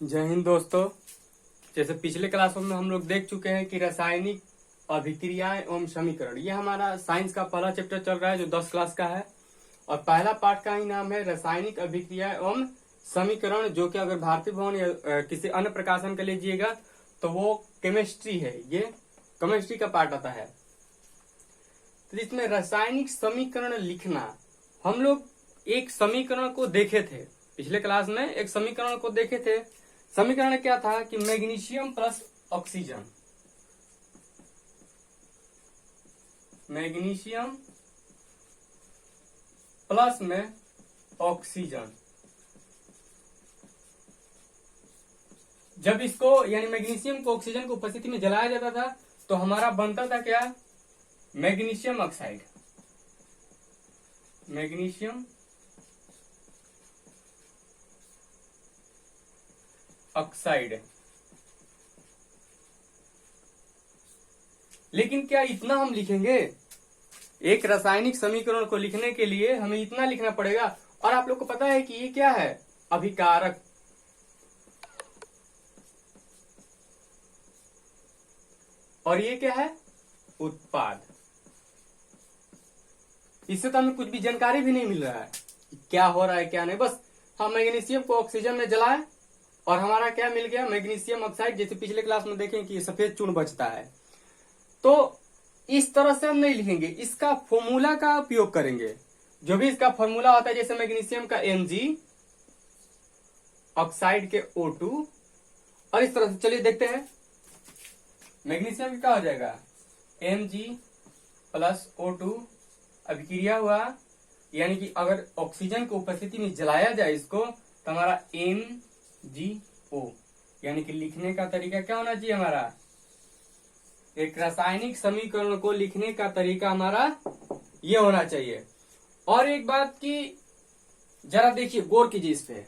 जय हिंद दोस्तों। जैसे पिछले क्लासों में हम लोग देख चुके हैं कि रासायनिक अभिक्रियाएं एवं समीकरण, ये हमारा साइंस का पहला चैप्टर चल रहा है जो 10 क्लास का है। और पहला पार्ट का ही नाम है रासायनिक अभिक्रिया एवं समीकरण, जो कि अगर भारतीय भवन या किसी अन्य प्रकाशन का लीजिएगा तो वो केमिस्ट्री है, ये केमिस्ट्री का पार्ट आता है। तो इसमें रासायनिक समीकरण लिखना, हम लोग एक समीकरण को देखे थे पिछले क्लास में, एक समीकरण को देखे थे। समीकरण क्या था कि magnesium plus oxygen, magnesium plus में ऑक्सीजन, जब इसको यानी मैग्नीशियम को ऑक्सीजन को उपस्थिति में जलाया जाता था तो हमारा बनता था क्या, मैग्नीशियम ऑक्साइड, मैग्नीशियम ऑक्साइड। लेकिन क्या इतना हम लिखेंगे? एक रासायनिक समीकरण को लिखने के लिए हमें इतना लिखना पड़ेगा। और आप लोग को पता है कि ये क्या है, अभिकारक। और ये क्या है, उत्पाद। इससे तो हमें कुछ भी जानकारी भी नहीं मिल रहा है क्या हो रहा है क्या नहीं। बस हम मैग्नीशियम को ऑक्सीजन में जलाएं और हमारा क्या मिल गया, मैग्नीशियम ऑक्साइड। जैसे पिछले क्लास में देखें कि सफेद चूर्ण बचता है। तो इस तरह से हम नहीं लिखेंगे, इसका फॉर्मूला का उपयोग करेंगे। जो भी इसका फॉर्मूला होता है, जैसे मैग्नीशियम का Mg, ऑक्साइड के O2, और इस तरह से चलिए देखते हैं। मैग्नीशियम का क्या हो जाएगा, Mg प्लस O2, अभिक्रिया हुआ, यानी कि अगर ऑक्सीजन को उपस्थिति में जलाया जाए इसको तो हमारा MgO, यानी कि लिखने का तरीका क्या होना चाहिए हमारा, एक रासायनिक समीकरण को लिखने का तरीका हमारा ये होना चाहिए। और एक बात की जरा देखिए, गौर कीजिए इस पे,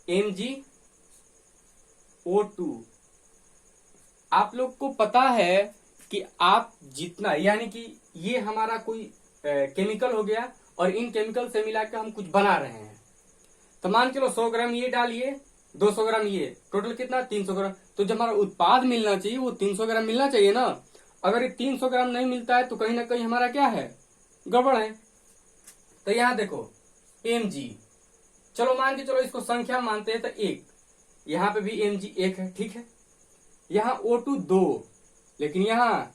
MgO2, आप लोग को पता है कि आप जितना, यानी कि ये हमारा कोई केमिकल हो गया और इन केमिकल से मिलाकर हम कुछ बना रहे हैं। तो मान चलो 100 ग्राम ये डालिए, 200 ग्राम ये, टोटल कितना, 300 ग्राम। तो जब हमारा उत्पाद मिलना चाहिए वो 300 ग्राम मिलना चाहिए ना। अगर ये 300 ग्राम नहीं मिलता है तो कहीं ना कहीं हमारा क्या है, गड़बड़ है। तो यहां देखो Mg, चलो मान के चलो इसको संख्या मानते हैं तो 1, यहां पे भी Mg 1 है, ठीक है। यहाँ O2 2, लेकिन यहाँ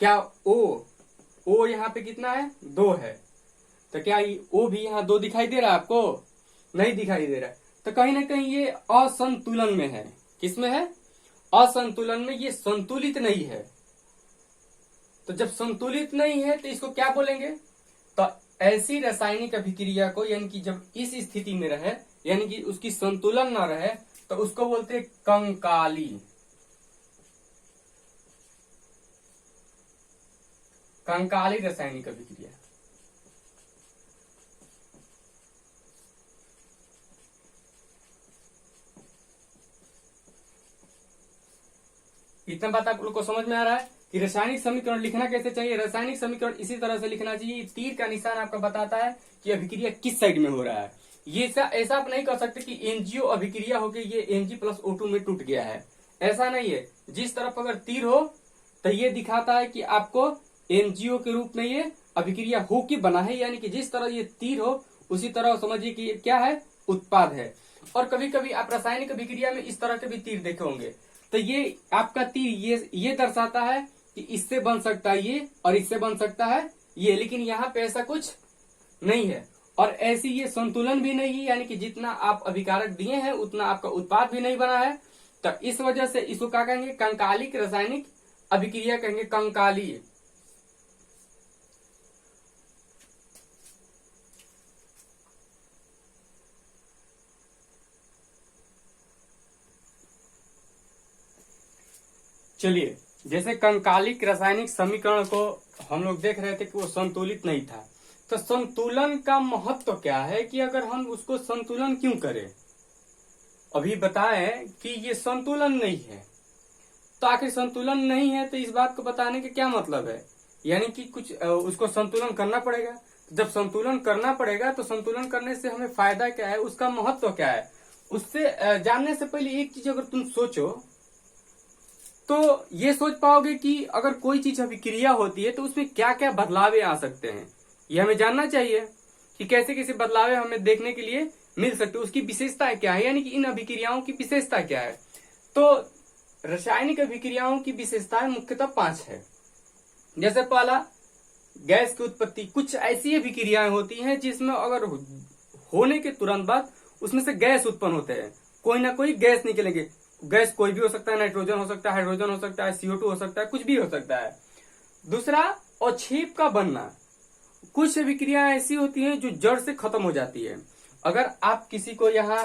क्या O यहाँ पे कितना है, 2 है। तो क्या O भी यहाँ 2 दिखाई दे रहा है आपको, नहीं दिखाई दे रहा है। तो कहीं ना कहीं ये असंतुलन में है। किसमें है, असंतुलन में, ये संतुलित नहीं है। तो जब संतुलित नहीं है तो इसको क्या बोलेंगे, तो ऐसी रासायनिक अभिक्रिया को, यानी कि जब इस स्थिति में रहे, यानी कि उसकी संतुलन न रहे, तो उसको बोलते हैं कंकाली, कंकाली रासायनिक अभिक्रिया। इतना बात आप लोग को समझ में आ रहा है कि रासायनिक समीकरण लिखना कैसे चाहिए। रासायनिक समीकरण इसी तरह से लिखना चाहिए, तीर का निशान आपका बताता है कि अभिक्रिया किस साइड में हो रहा है। ये ऐसा आप नहीं कर सकते कि एनजीओ अभिक्रिया होकर ये Mg प्लस O2 में टूट गया है, ऐसा नहीं है। जिस तरफ अगर तीर हो तो ये दिखाता है कि आपको एनजीओ के रूप में ये अभिक्रिया हो के बना है, यानी कि जिस तरह ये तीर हो उसी तरह समझिए कि क्या है, उत्पाद है। और कभी कभी आप रासायनिक अभिक्रिया में इस तरह के भी तीर देखे होंगे। तो ये आपका तीर ये दर्शाता है कि इससे बन सकता है ये और इससे बन सकता है ये, लेकिन यहाँ पे ऐसा कुछ नहीं है। और ऐसी ये संतुलन भी नहीं है, यानी कि जितना आप अभिकारक दिए हैं उतना आपका उत्पाद भी नहीं बना है। तो इस वजह से इसको क्या कहेंगे, कंकालिक रासायनिक अभिक्रिया कहेंगे, कंकाली। चलिए, जैसे कंकालिक रासायनिक समीकरण को हम लोग देख रहे थे कि वो संतुलित नहीं था। तो संतुलन का महत्व क्या है कि अगर हम उसको संतुलन क्यों करें, अभी बताएं कि ये संतुलन नहीं है। तो आखिर संतुलन नहीं है तो इस बात को बताने का क्या मतलब है, यानी कि कुछ उसको संतुलन करना पड़ेगा। जब संतुलन करना पड़ेगा तो संतुलन करने से हमें फायदा क्या है, उसका महत्व क्या है, उससे जानने से पहले एक चीज अगर तुम सोचो तो ये सोच पाओगे कि अगर कोई चीज अभिक्रिया होती है तो उसमें क्या क्या बदलाव आ सकते हैं, ये हमें जानना चाहिए कि कैसे कैसे बदलाव हमें देखने के लिए मिल सकते, उसकी विशेषताएं क्या है, यानी कि इन अभिक्रियाओं की विशेषता क्या है। तो रासायनिक अभिक्रियाओं की विशेषताएं मुख्यतः 5 है। जैसे पहला, गैस की उत्पत्ति। कुछ ऐसी अभिक्रियाएं होती हैं जिसमें अगर होने के तुरंत बाद उसमें से गैस उत्पन्न होते हैं, कोई ना कोई गैस निकलेंगे। गैस कोई भी हो सकता है, नाइट्रोजन हो सकता है, हाइड्रोजन हो सकता है, CO2 हो सकता है, कुछ भी हो सकता है। दूसरा, अवक्षेप का बनना। कुछ अभिक्रियाएं ऐसी होती हैं जो जड़ से खत्म हो जाती है। अगर आप किसी को यहाँ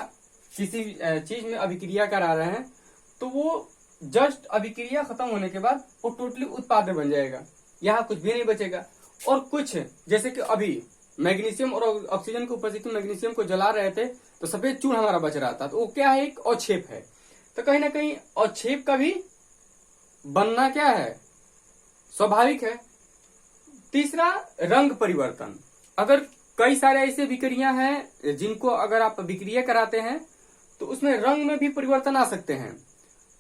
किसी चीज में अभिक्रिया करा रहे हैं तो वो जस्ट अभिक्रिया खत्म होने के बाद वो टोटली उत्पाद बन जाएगा, यहाँ कुछ भी नहीं बचेगा। और कुछ जैसे कि अभी मैग्नीशियम और ऑक्सीजन के ऊपर से मैग्नीशियम को जला रहे थे तो सफेद चूर्ण हमारा बच रहा था, तो वो क्या है, एक अवक्षेप है। तो कहीं ना कहीं अवक्षेप का भी बनना क्या है, स्वाभाविक है। तीसरा, रंग परिवर्तन। अगर कई सारे ऐसे अभिक्रियां हैं जिनको अगर आप अभिक्रिया कराते हैं तो उसमें रंग में भी परिवर्तन आ सकते हैं।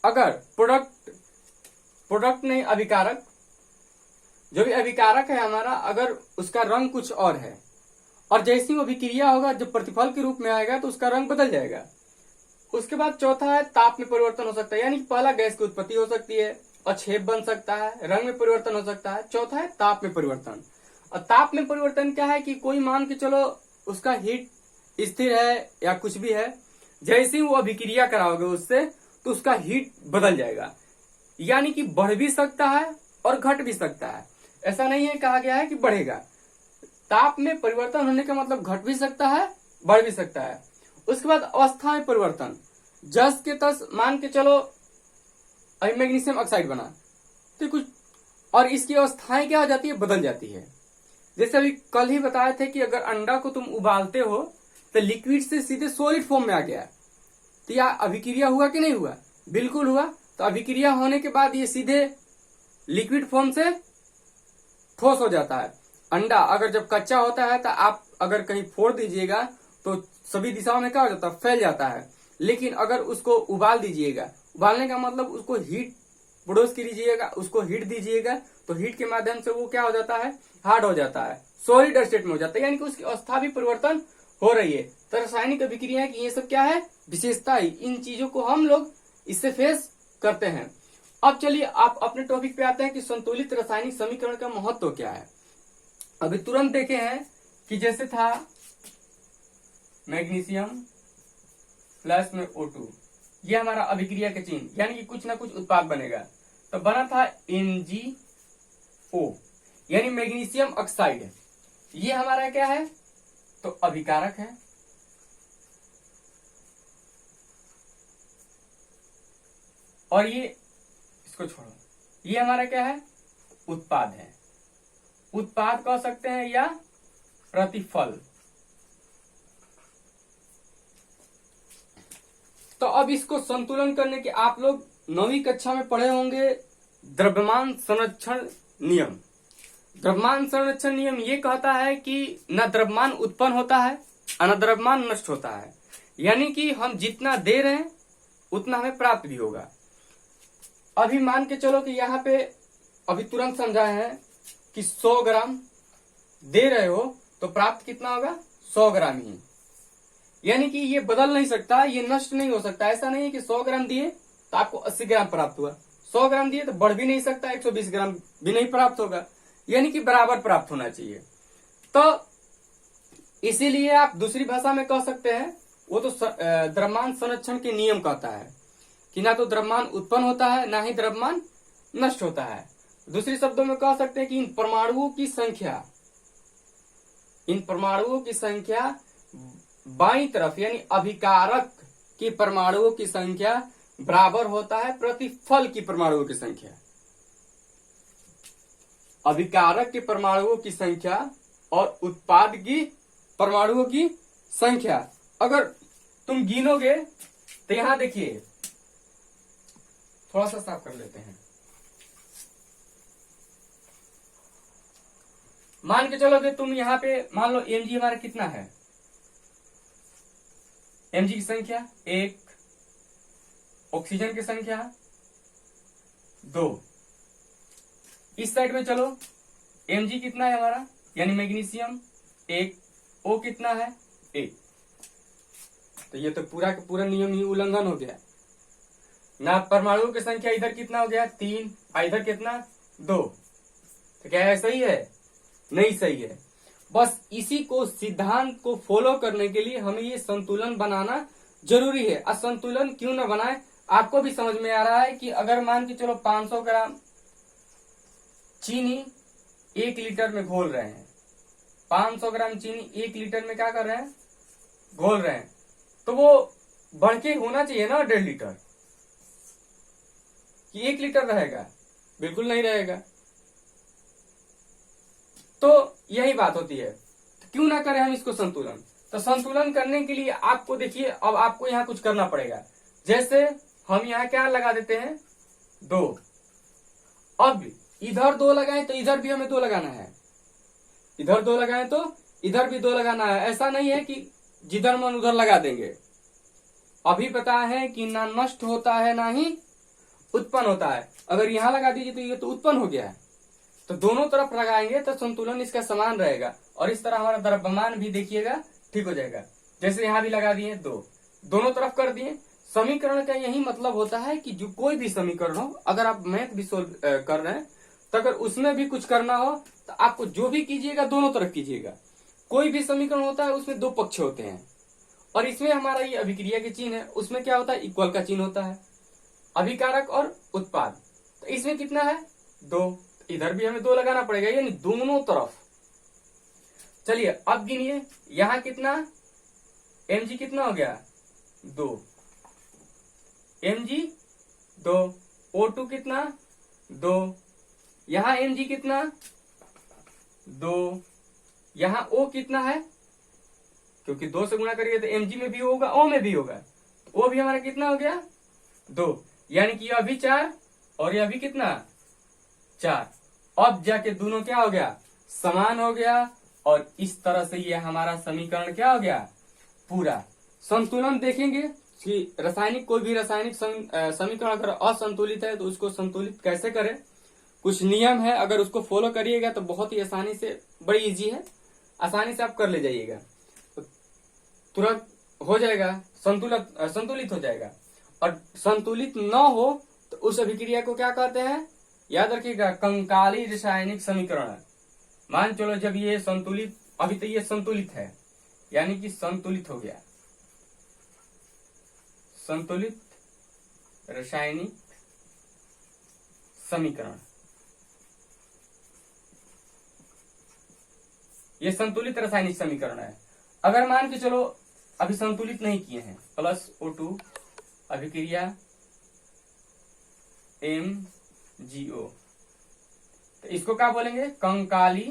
अगर प्रोडक्ट नहीं, अभिकारक, जो भी अभिकारक है हमारा, अगर उसका रंग कुछ और है और जैसी वो अभिक्रिया होगा जब प्रतिफल के रूप में आएगा तो उसका रंग बदल जाएगा। उसके बाद चौथा है, ताप में परिवर्तन हो सकता है, यानी पहला गैस की उत्पत्ति हो सकती है, अवक्षेप बन सकता है, रंग में परिवर्तन हो सकता है। चौथा है ताप में परिवर्तन। और ताप में परिवर्तन क्या है कि कोई मान के चलो उसका हीट स्थिर है या कुछ भी है, जैसे ही वो अभिक्रिया कराओगे उससे तो उसका हीट बदल जाएगा, यानी कि बढ़ भी सकता है और घट भी सकता है। ऐसा नहीं है कहा गया है कि बढ़ेगा। ताप में परिवर्तन होने का मतलब घट भी सकता है, बढ़ भी सकता है। उसके बाद अवस्था में परिवर्तन। जस के तस मान के चलो अभी मैग्नीशियम ऑक्साइड बना तो कुछ, और इसकी अवस्थाएं क्या हो जाती है, बदल जाती है। जैसे अभी कल ही बताए थे कि अगर अंडा को तुम उबालते हो तो लिक्विड से सीधे सॉलिड फॉर्म में आ गया, तो यह अभिक्रिया हुआ कि नहीं हुआ, बिल्कुल हुआ। तो अभिक्रिया होने के बाद ये सीधे लिक्विड फॉर्म से ठोस हो जाता है। अंडा अगर जब कच्चा होता है तो आप अगर कहीं फोड़ दीजिएगा तो सभी दिशाओं में क्या हो जाता है, फैल जाता है। लेकिन अगर उसको उबाल दीजिएगा, उबालने का मतलब उसको हीट प्रोड्यूस कीजिएगा, उसको हीट दीजिएगा, तो हीट के माध्यम से वो क्या हो जाता है, हार्ड हो जाता है, सॉलिड स्टेट में हो जाता है, यानी कि उसकी अवस्था भी परिवर्तन हो रही है। तो रासायनिक अभिक्रिया की ये सब क्या है, विशेषता। इन चीजों को हम लोग इससे फेस करते हैं। अब चलिए आप अपने टॉपिक पे आते हैं कि संतुलित रासायनिक समीकरण का महत्व क्या है। अभी तुरंत देखे हैं कि जैसे था मैग्नीशियम प्लस में O2, ये हमारा अभिक्रिया का चिन्ह, यानी कि कुछ ना कुछ उत्पाद बनेगा। तो बना था MgO, यानी मैग्नीशियम ऑक्साइड। ये हमारा क्या है, तो अभिकारक है। और ये इसको छोड़ो, ये हमारा क्या है, उत्पाद है। उत्पाद कह सकते हैं या प्रतिफल। तो अब इसको संतुलन करने के आप लोग 9वीं कक्षा में पढ़े होंगे द्रव्यमान संरक्षण नियम। द्रव्यमान संरक्षण नियम ये कहता है कि न द्रव्यमान उत्पन्न होता है और न द्रव्यमान नष्ट होता है, यानी कि हम जितना दे रहे हैं उतना हमें प्राप्त भी होगा। अभी मान के चलो कि यहाँ पे अभी तुरंत समझाए हैं कि 100 ग्राम दे रहे हो तो प्राप्त कितना होगा, 100 ग्राम ही, यानी कि ये बदल नहीं सकता, ये नष्ट नहीं हो सकता। ऐसा नहीं है कि 100 ग्राम दिए तो आपको 80 ग्राम प्राप्त हुआ, 100 ग्राम दिए तो बढ़ भी नहीं सकता, 120 ग्राम भी नहीं प्राप्त होगा, यानी कि बराबर प्राप्त होना चाहिए। तो इसीलिए आप दूसरी भाषा में कह सकते हैं, वो तो द्रव्यमान संरक्षण के नियम कहता है कि ना तो द्रव्यमान उत्पन्न होता है ना ही द्रव्यमान नष्ट होता है। दूसरे शब्दों में कह सकते हैं कि इन परमाणुओं की संख्या बाईं तरफ, यानी अभिकारक की परमाणुओं की संख्या बराबर होता है प्रतिफल की परमाणुओं की संख्या। अभिकारक की परमाणुओं की संख्या और उत्पाद की परमाणुओं की संख्या अगर तुम गिनोगे तो यहां देखिए, थोड़ा सा साफ कर लेते हैं। मान के चलो कि तुम यहाँ पे मान लो Mg हमारा कितना है, Mg की संख्या 1, ऑक्सीजन की संख्या 2। इस साइड में चलो, Mg कितना है हमारा, यानी मैग्नीशियम 1, O कितना है 1। तो ये तो पूरा का पूरा नियम ही उल्लंघन हो गया ना। परमाणुओं की संख्या इधर कितना हो गया 3, इधर कितना 2। तो क्या है सही है? नहीं सही है। बस इसी को सिद्धांत को फॉलो करने के लिए हमें ये संतुलन बनाना जरूरी है। असंतुलन क्यों ना बनाए, आपको भी समझ में आ रहा है कि अगर मान के चलो 500 ग्राम चीनी 1 लीटर में घोल रहे हैं, 500 ग्राम चीनी 1 लीटर में क्या कर रहे हैं, घोल रहे हैं, तो वो बढ़ के होना चाहिए ना 1.5 लीटर, कि 1 लीटर रहेगा? बिल्कुल नहीं रहेगा। तो यही बात होती है, तो क्यों ना करें हम इसको संतुलन। तो संतुलन करने के लिए आपको देखिए, अब आपको यहाँ कुछ करना पड़ेगा। जैसे हम यहाँ क्या लगा देते हैं 2, अब इधर 2 लगाएं तो इधर भी हमें 2 लगाना है, इधर 2 लगाएं तो इधर भी 2 लगाना है। ऐसा नहीं है कि जिधर मन उधर लगा देंगे। अभी पता है कि ना नष्ट होता है ना ही उत्पन्न होता है। अगर यहां लगा दीजिए तो ये तो उत्पन्न हो गया है, तो दोनों तरफ लगाएंगे तो संतुलन इसका समान रहेगा, और इस तरह हमारा द्रव्यमान भी देखिएगा ठीक हो जाएगा। जैसे यहां भी लगा दिए 2, दोनों तरफ कर दिए। समीकरण का यही मतलब होता है कि जो कोई भी समीकरण हो, अगर आप मैथ भी सोल्व कर रहे हैं, तो अगर उसमें भी कुछ करना हो तो आपको जो भी कीजिएगा दोनों तरफ कीजिएगा। कोई भी समीकरण होता है उसमें 2 पक्ष होते हैं, और इसमें हमारा ये अभिक्रिया के चिन्ह है, उसमें क्या होता है, इक्वल का चिन्ह होता है, अभिकारक और उत्पाद। तो इसमें कितना है 2, इधर भी हमें 2 लगाना पड़ेगा, यानी दोनों तरफ। चलिए अब गिनिए, यहां कितना Mg कितना हो गया 2, Mg 2, O2 कितना 2, यहां Mg कितना 2, यहां O कितना है, क्योंकि 2 से गुणा करिए तो Mg में भी होगा O में भी होगा, O भी हमारा कितना हो गया 2, यानी कि यह भी 4 और यह भी कितना 4। अब जाके दोनों क्या हो गया, समान हो गया, और इस तरह से ये हमारा समीकरण क्या हो गया, पूरा। संतुलन देखेंगे कि रासायनिक, कोई भी रासायनिक समीकरण अगर असंतुलित है तो उसको संतुलित कैसे करें। कुछ नियम है, अगर उसको फॉलो करिएगा तो बहुत ही आसानी से, बड़ी इजी है, आसानी से आप कर ले जाइएगा, तो तुरंत हो जाएगा, संतुलित हो जाएगा। और संतुलित न हो तो उस अभिक्रिया को क्या कहते हैं, याद रखिएगा, कंकाली रासायनिक समीकरण। मान चलो जब ये संतुलित, अभी तो ये संतुलित है, यानी कि संतुलित हो गया, संतुलित रासायनिक समीकरण, ये संतुलित रासायनिक समीकरण है। अगर मान के चलो अभी संतुलित नहीं किए हैं, प्लस O2 अभिक्रिया MgO, तो इसको क्या बोलेंगे, कंकाली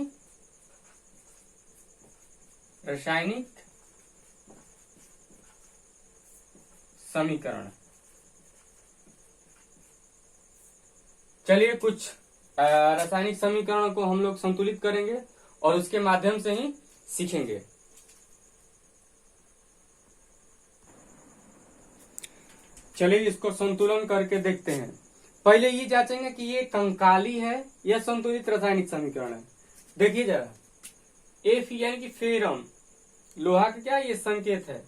रासायनिक समीकरण। चलिए कुछ रासायनिक समीकरण को हम लोग संतुलित करेंगे और उसके माध्यम से ही सीखेंगे। चलिए इसको संतुलन करके देखते हैं। पहले ये जांचेंगे कि ये कंकाली है या संतुलित रासायनिक समीकरण है। देखिए जरा, Fe यानी कि फेरम, लोहा का क्या ये संकेत है,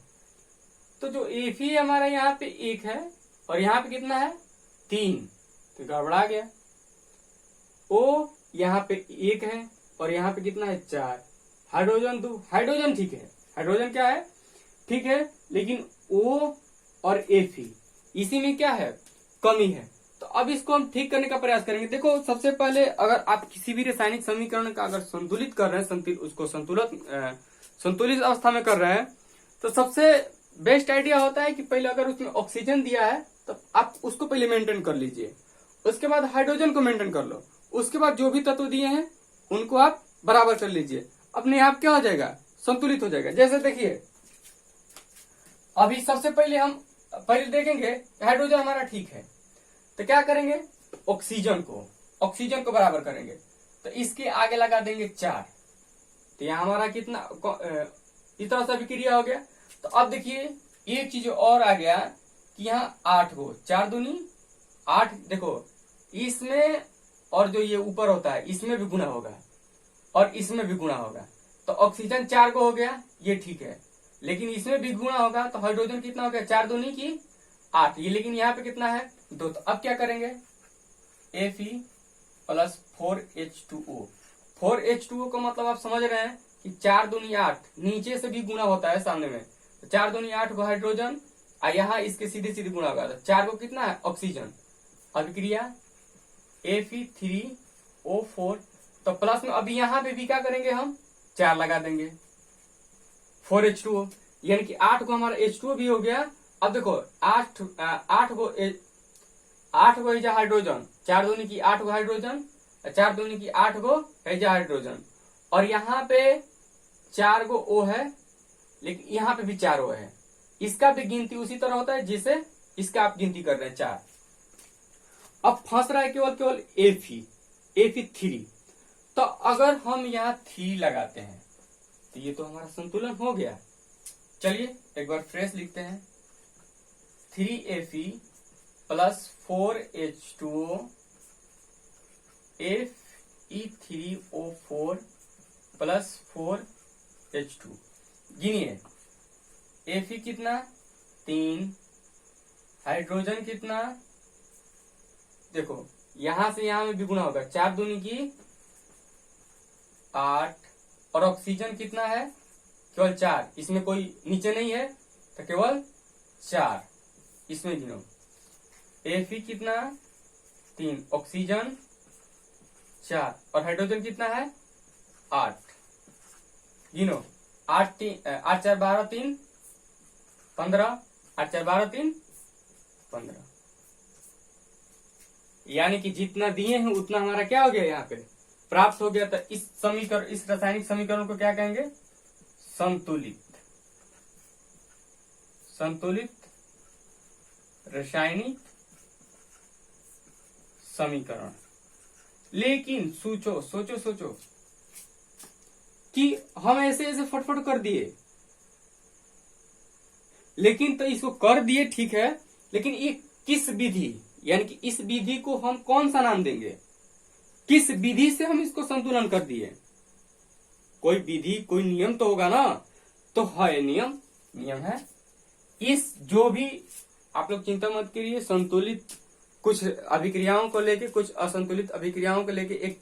तो जो Fe हमारा यहाँ पे 1 है और यहाँ पे कितना है 3, तो गड़बड़ा गया। O यहाँ पे 1 है और यहाँ पे कितना है 4, हाइड्रोजन 2, हाइड्रोजन ठीक है, हाइड्रोजन क्या है ठीक है, लेकिन O और Fe इसी में क्या है, कमी है। तो अब इसको हम ठीक करने का प्रयास करेंगे। देखो सबसे पहले अगर आप किसी भी रासायनिक समीकरण का अगर संतुलित कर रहे हैं, उसको संतुलित अवस्था में कर रहे हैं, तो सबसे बेस्ट आइडिया होता है कि पहले अगर उसमें ऑक्सीजन दिया है तो आप उसको पहले मेंटेन कर लीजिए, उसके बाद हाइड्रोजन को मेंटेन कर लो, उसके बाद जो भी तत्व दिए हैं उनको आप बराबर कर लीजिए, अपने आप क्या हो जाएगा, संतुलित हो जाएगा। जैसे देखिए अभी सबसे पहले हम देखेंगे हाइड्रोजन हमारा ठीक है, तो क्या करेंगे, ऑक्सीजन को बराबर करेंगे, तो इसके आगे लगा देंगे 4, तो यहां हमारा कितना इस तरह से अभिक्रिया हो गया। तो अब देखिए एक चीज और आ गया कि यहाँ 8 को 4 दूनी 8, देखो इसमें और जो ये ऊपर होता है इसमें भी गुना होगा और इसमें भी गुना होगा, तो ऑक्सीजन 4 को हो गया, ये ठीक है। लेकिन इसमें भी गुना होगा तो हाइड्रोजन कितना हो गया, 4 दूनी की 8, ये लेकिन यहाँ पे कितना है 2। तो अब क्या करेंगे, Fe प्लस 4H2O। 4H2O का मतलब आप समझ रहे हैं कि 4 दूनी 8, नीचे से भी गुना होता है सामने में, तो 4 दूनी 8 को हाइड्रोजन और यहाँ इसके सीधे सीधे गुना होगा, तो 4 को कितना है ऑक्सीजन। अभिक्रिया Fe3O4, तो प्लस में अभी यहाँ पे भी क्या करेंगे हम 4 लगा देंगे 4H2O, यानी कि 8 को हमारा H2O भी हो गया। अब देखो 8 को है हाइड्रोजन, 4 दूनी की 8 को हाइड्रोजन, 4 दूनी की 8 को है हाइड्रोजन, और यहाँ पे 4 को O है, लेकिन यहाँ पे भी 4 O है। इसका भी गिनती उसी तरह होता है जिसे इसका आप गिनती कर रहे हैं 4। अब फंस रहा है केवल Fe3। तो अगर हम यहाँ 3 लगाते हैं तो ये तो हमारा संतुलन हो गया। चलिए एक बार फ्रेश लिखते हैं, 3Fe plus 4H2O Fe3O4 plus 4H2। गिनिए, Fe कितना 3, हाइड्रोजन कितना, देखो यहां से यहां में भी गुना होगा, 4 दूनी की 8, और ऑक्सीजन कितना है केवल 4, इसमें कोई नीचे नहीं है तो केवल 4, इसमें गिनो। Fe कितना 3, ऑक्सीजन 4, और हाइड्रोजन कितना है 8, गिनो 8 4 12 3 15, 8 4 12 3 15, यानी कि जितना दिए हैं उतना हमारा क्या हो गया यहाँ पे प्राप्त हो गया। तो इस रासायनिक समीकरण को क्या कहेंगे, संतुलित रासायनिक समीकरण। लेकिन सोचो कि हम ऐसे फटफट कर दिए, लेकिन तो इसको कर दिए ठीक है, लेकिन ये किस विधि, यानी कि इस विधि को हम कौन सा नाम देंगे, किस विधि से हम इसको संतुलन कर दिए। कोई विधि कोई नियम तो होगा ना, तो है नियम है इस, जो भी आप लोग चिंता मत करिए, संतुलित कुछ अभिक्रियाओं को लेके कुछ असंतुलित अभिक्रियाओं को लेके एक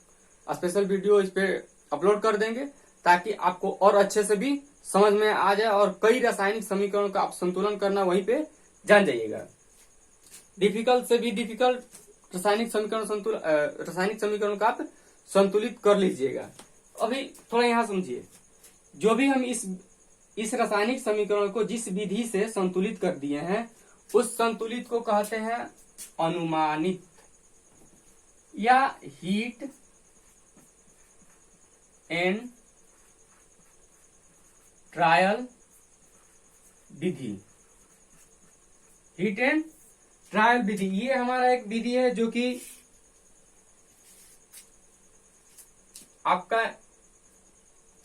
स्पेशल वीडियो इस पे अपलोड कर देंगे, ताकि आपको और अच्छे से भी समझ में आ जाए और कई रासायनिक समीकरणों का आप संतुलन करना वहीं पे जान जाइएगा। डिफिकल्ट से भी डिफिकल्ट रासायनिक समीकरण का आप संतुलित कर लीजिएगा। अभी थोड़ा यहाँ समझिए, जो भी हम इस रासायनिक समीकरण को जिस विधि से संतुलित कर दिए हैं, उस संतुलित को कहते हैं अनुमानित या हीट एंड ट्रायल विधि। हीट एंड ट्रायल विधि, ये हमारा एक विधि है जो कि आपका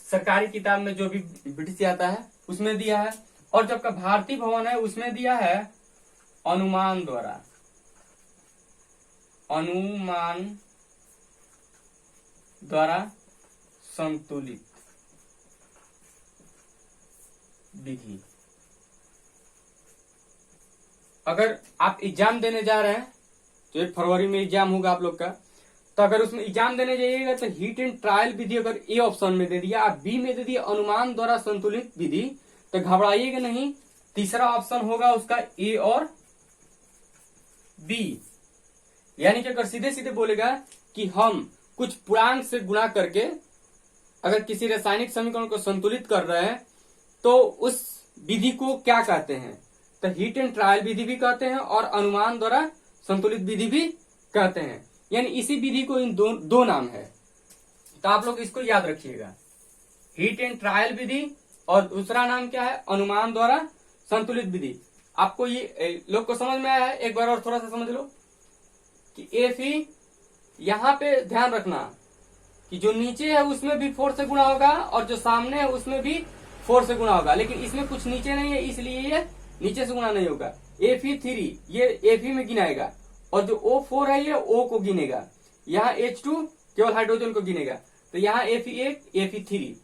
सरकारी किताब में जो भी ब्रिटिश आता है उसमें दिया है, और जो आपका भारतीय भवन है उसमें दिया है अनुमान द्वारा संतुलित विधि। अगर आप एग्जाम देने जा रहे हैं, तो 1 फरवरी में एग्जाम होगा आप लोग का, तो अगर उसमें एग्जाम देने जाइएगा तो हीट एंड ट्रायल विधि अगर ए ऑप्शन में दे दिया, आप बी में दे दिया अनुमान द्वारा संतुलित विधि, तो घबराइएगा नहीं, तीसरा ऑप्शन होगा उसका ए और बी। यानी कि अगर सीधे सीधे बोलेगा कि हम कुछ पूर्णांक से गुणा करके अगर किसी रासायनिक समीकरण को संतुलित कर रहे हैं, तो उस विधि को क्या कहते हैं, तो हीट एंड ट्रायल विधि भी कहते हैं और अनुमान द्वारा संतुलित विधि भी कहते हैं। यानी इसी विधि को इन दो नाम है, तो आप लोग इसको याद रखिएगा, हीट एंड ट्रायल विधि और दूसरा नाम क्या है, अनुमान द्वारा संतुलित विधि। आपको ये लोग को समझ में आया है? एक बार और थोड़ा सा समझ लो कि Fe, यहां पे ध्यान रखना कि जो नीचे है उसमें भी 4 से गुणा होगा और जो सामने है उसमें भी 4 से गुणा होगा, लेकिन इसमें कुछ नीचे नहीं है इसलिए ये नीचे से गुणा नहीं होगा। Fe3 ये Fe में गिनाएगा और जो O4 है ये O को गिनेगा। यहाँ H2 केवल हाइड्रोजन को गिनेगा। तो यहाँ Fe1 Fe3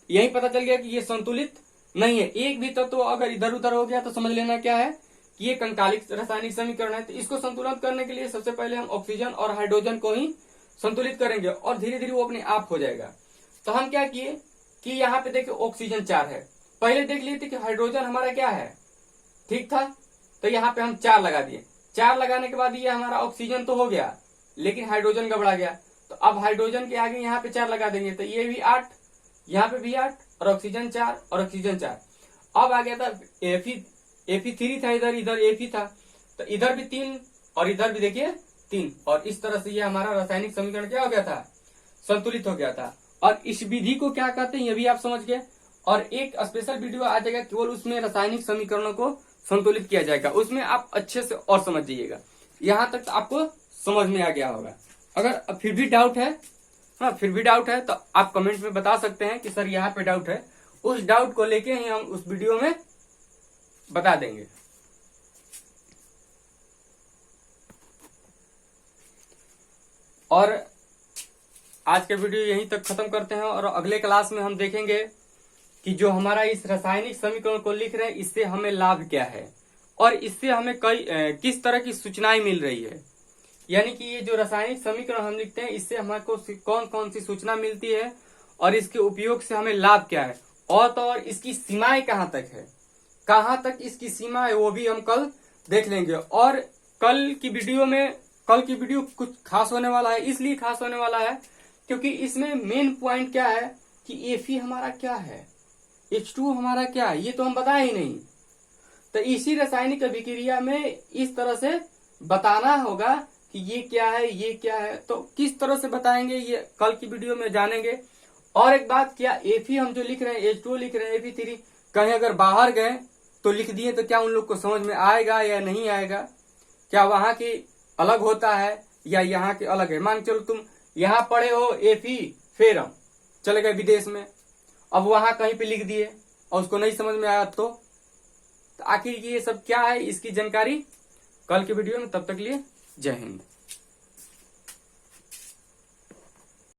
यही पता चल गया कि ये संतुलित नहीं है। एक भी तत्व अगर इधर उधर हो गया तो समझ लेना क्या है कि ये कंकालिक रासायनिक समीकरण है। तो इसको संतुलित करने के लिए सबसे पहले हम ऑक्सीजन और हाइड्रोजन को ही संतुलित करेंगे और धीरे धीरे वो अपने आप हो जाएगा। तो हम क्या किए कि यहाँ पे देखिए ऑक्सीजन 4 है, पहले देख लिए थे कि हाइड्रोजन हमारा क्या है, ठीक था। तो यहाँ पे हम 4 लगा दिए। 4 लगाने के बाद ये हमारा ऑक्सीजन तो हो गया, लेकिन हाइड्रोजन गबड़ा गया। तो अब हाइड्रोजन के आगे यहाँ पे 4 लगा देंगे, तो ये भी 8, यहाँ पे भी 8 और ऑक्सीजन 4 और ऑक्सीजन 4। अब आ गया था Fe3 था, इधर Fe था, तो इधर भी 3 और इधर भी देखिए 3, और इस तरह से ये हमारा रासायनिक समीकरण क्या हो गया था, संतुलित हो गया था। और इस विधि को क्या कहते हैं ये भी आप समझ गए, और एक स्पेशल वीडियो आ जाएगा केवल उसमें रासायनिक समीकरणों को संतुलित किया जाएगा, उसमें आप अच्छे से और समझ जाइएगा। यहाँ तक तो आपको समझ में आ गया होगा। अगर फिर भी डाउट है, हाँ फिर भी डाउट है तो आप कमेंट में बता सकते हैं कि सर यहाँ पे डाउट है। उस डाउट को लेके ही हम उस वीडियो में बता देंगे। और आज के वीडियो यहीं तक खत्म करते हैं, और अगले क्लास में हम देखेंगे कि जो हमारा इस रासायनिक समीकरण को लिख रहे हैं इससे हमें लाभ क्या है और इससे हमें किस तरह की सूचनाएं मिल रही है। यानी कि ये जो रासायनिक समीकरण हम लिखते हैं इससे हमको कौन कौन सी सूचना मिलती है और इसके उपयोग से हमें लाभ क्या है, और तो और इसकी सीमाएं कहाँ तक है, कहाँ तक इसकी सीमा है, वो भी हम कल देख लेंगे। और कल की वीडियो कुछ खास होने वाला है, इसलिए खास होने वाला है क्योंकि इसमें मेन पॉइंट क्या है कि Fe हमारा क्या है, H2 हमारा क्या है, ये तो हम बताए ही नहीं। तो इसी रासायनिक अभिक्रिया में इस तरह से बताना होगा कि ये क्या है, ये क्या है। तो किस तरह से बताएंगे ये कल की वीडियो में जानेंगे। और एक बात, क्या Fe हम जो लिख रहे हैं, H2 लिख रहे हैं, Fe3 कहीं अगर बाहर गए तो लिख दिए तो क्या उन लोग को समझ में आएगा या नहीं आएगा, क्या वहां की अलग होता है या यहाँ के अलग है। मान चलो तुम यहाँ पढ़े हो Fe फेरम, चले गए विदेश में, अब वहां कहीं पे लिख दिए और उसको नहीं समझ में आया तो आखिर ये सब क्या है, इसकी जानकारी कल के वीडियो में। तब तक लिए जय हिंद।